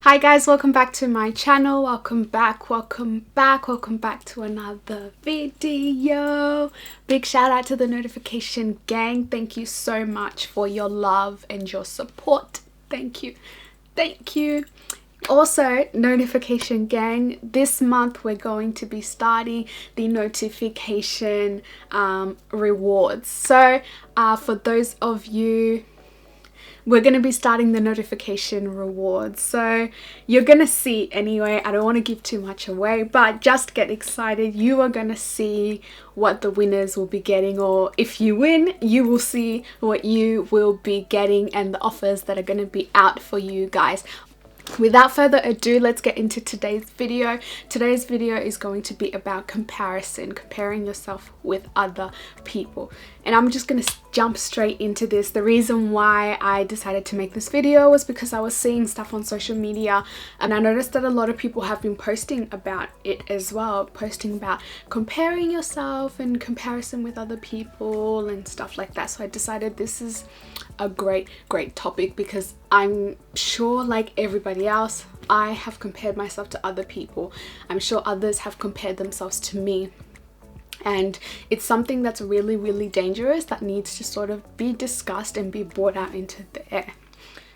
Hi guys, welcome back to my channel. Welcome back to another video. Big shout out to the notification gang. Thank you so much for your love and your support. Thank you. Also, notification gang, this month we're going to be starting the notification rewards. So for those of you, we're going to be starting the notification rewards. So you're going to see anyway, I don't want to give too much away, but just get excited. You are going to see what the winners will be getting, or if you win, you will see what you will be getting and the offers that are going to be out for you guys. Without further ado, let's get into today's video. Today's video is going to be about comparison, comparing yourself with other people. And I'm just going to jump straight into this. The reason why I decided to make this video was because I was seeing stuff on social media and I noticed that a lot of people have been posting about it as well, posting about comparing yourself and comparison with other people and stuff like that. So I decided this is a great topic because I'm sure, like everybody else, I have compared myself to other people. I'm sure others have compared themselves to me, and it's something that's really dangerous that needs to sort of be discussed and be brought out into the air.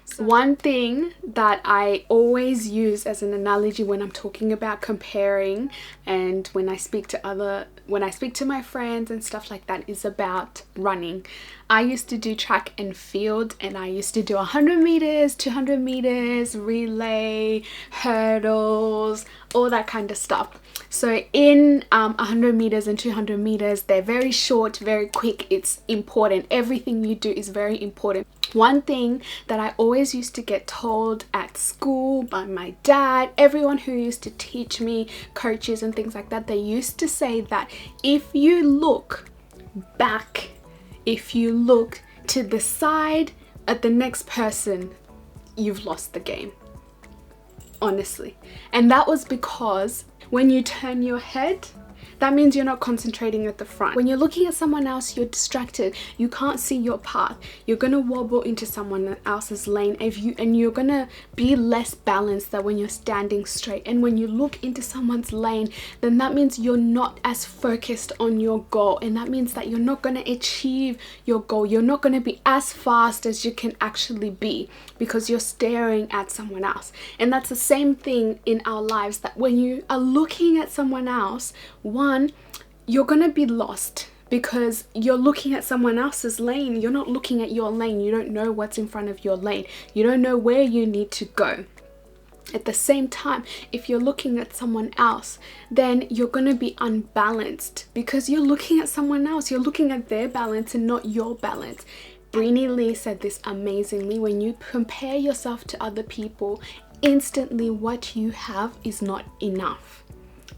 So one thing that I always use as an analogy when I'm talking about comparing and when I speak to my friends and stuff like that is about running. I used to do track and field, and I used to do 100 meters, 200 meters, relay, hurdles, all that kind of stuff. So in 100 meters and 200 meters, they're very short, very quick. It's important. Everything you do is very important. One thing that I always used to get told at school by my dad, everyone who used to teach me, coaches and things like that, they used to say that if you look back, if you look to the side at the next person, you've lost the game. Honestly. And that was because when you turn your head, that means you're not concentrating at the front. When you're looking at someone else, you're distracted. You can't see your path. You're gonna wobble into someone else's lane and you're gonna be less balanced than when you're standing straight. And when you look into someone's lane, then that means you're not as focused on your goal. And that means that you're not gonna achieve your goal. You're not gonna be as fast as you can actually be because you're staring at someone else. And that's the same thing in our lives, that when you are looking at someone else, you're gonna be lost because you're looking at someone else's lane. You're not looking at your lane. You don't know what's in front of your lane. You don't know where you need to go. At the same time, if you're looking at someone else, then you're gonna be unbalanced because you're looking at someone else. You're looking at their balance and not your balance. Brini Lee said this amazingly: when you compare yourself to other people, instantly what you have is not enough.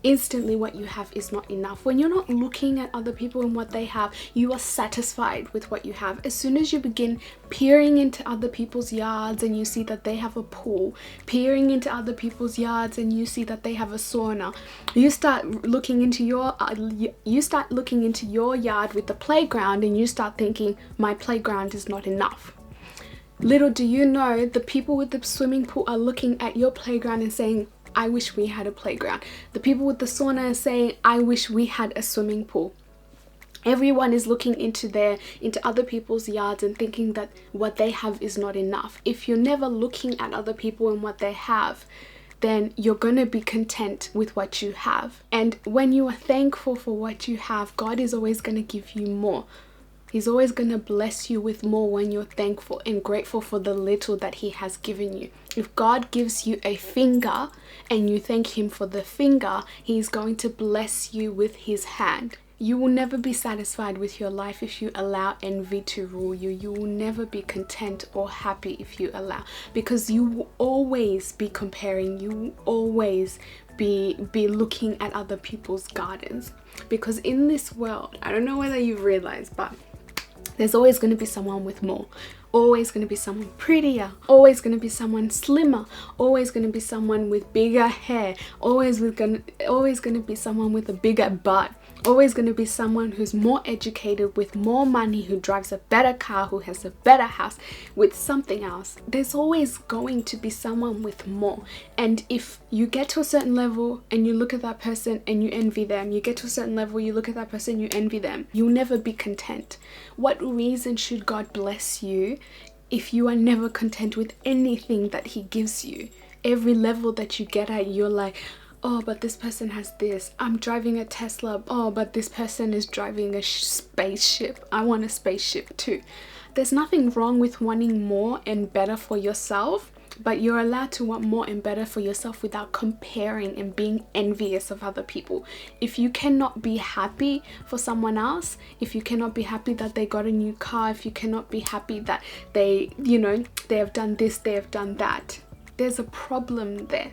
Instantly what you have is not enough. When you're not looking at other people and what they have, you are satisfied with what you have. As soon as you begin peering into other people's yards and you see that they have a pool, peering into other people's yards and you see that they have a sauna, you start looking into your yard with the playground and you start thinking, my playground is not enough. Little do you know, the people with the swimming pool are looking at your playground and saying, I wish we had a playground. The people with the sauna are saying, I wish we had a swimming pool. Everyone is looking into other people's yards and thinking that what they have is not enough. If you're never looking at other people and what they have, then you're going to be content with what you have. And when you are thankful for what you have, God is always going to give you more. He's always going to bless you with more when you're thankful and grateful for the little that He has given you. If God gives you a finger and you thank Him for the finger, He's going to bless you with His hand. You will never be satisfied with your life if you allow envy to rule you. You will never be content or happy if you allow, because you will always be comparing. You will always be looking at other people's gardens. Because in this world, I don't know whether you've realized, but there's always going to be someone with more. Always going to be someone prettier. Always going to be someone slimmer. Always going to be someone with bigger hair. Always going to be someone with a bigger butt. always going to be someone who's more educated, with more money, who drives a better car, who has a better house, with something else. There's always going to be someone with more. And if you get to a certain level and you look at that person and you envy them, you get to a certain level, you look at that person, you envy them, you'll never be content. What reason should God bless you if you are never content with anything that He gives you? Every level that you get at, you're like, oh, but this person has this. I'm driving a Tesla. Oh, but this person is driving a spaceship. I want a spaceship too. There's nothing wrong with wanting more and better for yourself, but you're allowed to want more and better for yourself without comparing and being envious of other people. If you cannot be happy for someone else, if you cannot be happy that they got a new car, if you cannot be happy that they have done this, they have done that, there's a problem there.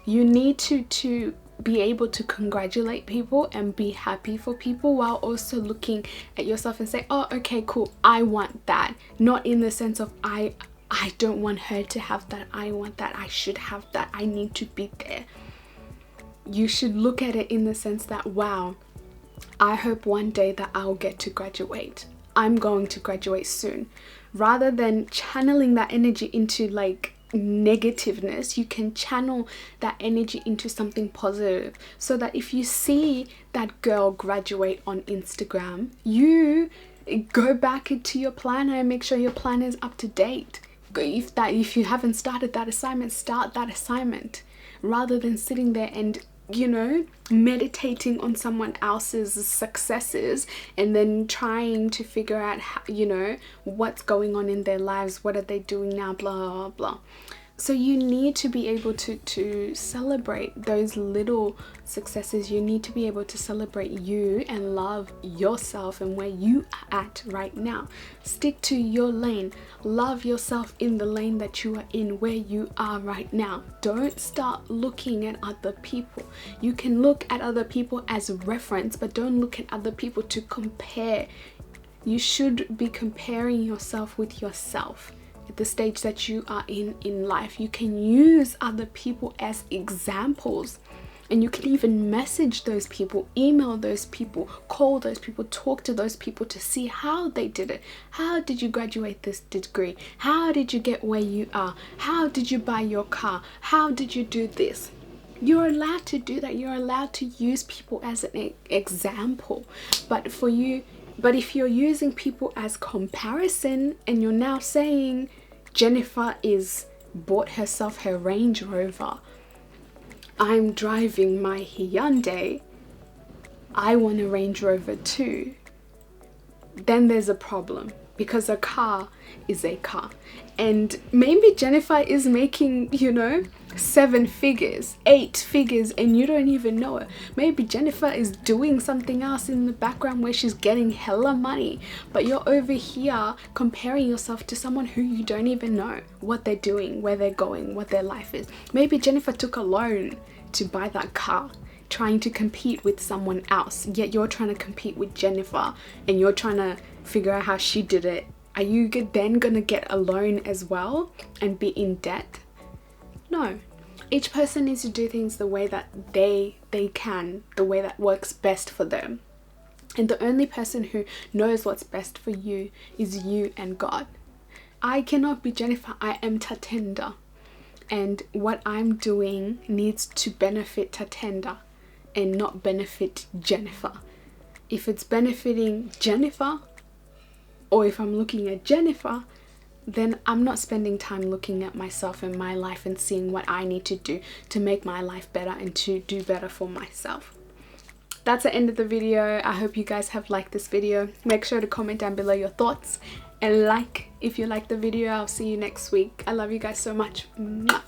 You need to be able to congratulate people and be happy for people, while also looking at yourself and say, oh, okay, cool, I want that. Not in the sense of I don't want her to have that, I want that, I should have that, I need to be there. You should look at it in the sense that, wow, I hope one day that I'll get to graduate. I'm going to graduate soon. Rather than channeling that energy into like negativeness, you can channel that energy into something positive, so that if you see that girl graduate on Instagram, you go back into your planner and make sure your planner is up to date. If you haven't started that assignment, start that assignment, rather than sitting there and meditating on someone else's successes and then trying to figure out how, what's going on in their lives, what are they doing now, blah blah blah. So you need to be able to celebrate those little successes. You need to be able to celebrate you and love yourself and where you are at right now. Stick to your lane. Love yourself in the lane that you are in, where you are right now. Don't start looking at other people. You can look at other people as a reference, but don't look at other people to compare. You should be comparing yourself with yourself. At the stage that you are in life, you can use other people as examples, and you can even message those people, email those people, call those people, talk to those people to see how they did it. How did you graduate this degree? How did you get where you are? How did you buy your car? How did you do this? You're allowed to do that. You're allowed to use people as an example. But if you're using people as comparison, and you're now saying Jennifer is bought herself her Range Rover, I'm driving my Hyundai, I want a Range Rover too, then there's a problem, because a car is a car. And maybe Jennifer is making 7 figures, 8 figures, and you don't even know it. Maybe Jennifer is doing something else in the background where she's getting hella money, but you're over here comparing yourself to someone who you don't even know what they're doing, where they're going, what their life is. Maybe Jennifer took a loan to buy that car, trying to compete with someone else, yet you're trying to compete with Jennifer and you're trying to figure out how she did it. Are you then gonna get a loan as well and be in debt? No. Each person needs to do things the way that they can, the way that works best for them. And the only person who knows what's best for you is you and God. I cannot be Jennifer, I am Tatenda. And what I'm doing needs to benefit Tatenda and not benefit Jennifer. If it's benefiting Jennifer, or if I'm looking at Jennifer, then I'm not spending time looking at myself and my life and seeing what I need to do to make my life better and to do better for myself. That's the end of the video. I hope you guys have liked this video. Make sure to comment down below your thoughts and like if you liked the video. I'll see you next week. I love you guys so much. Mwah.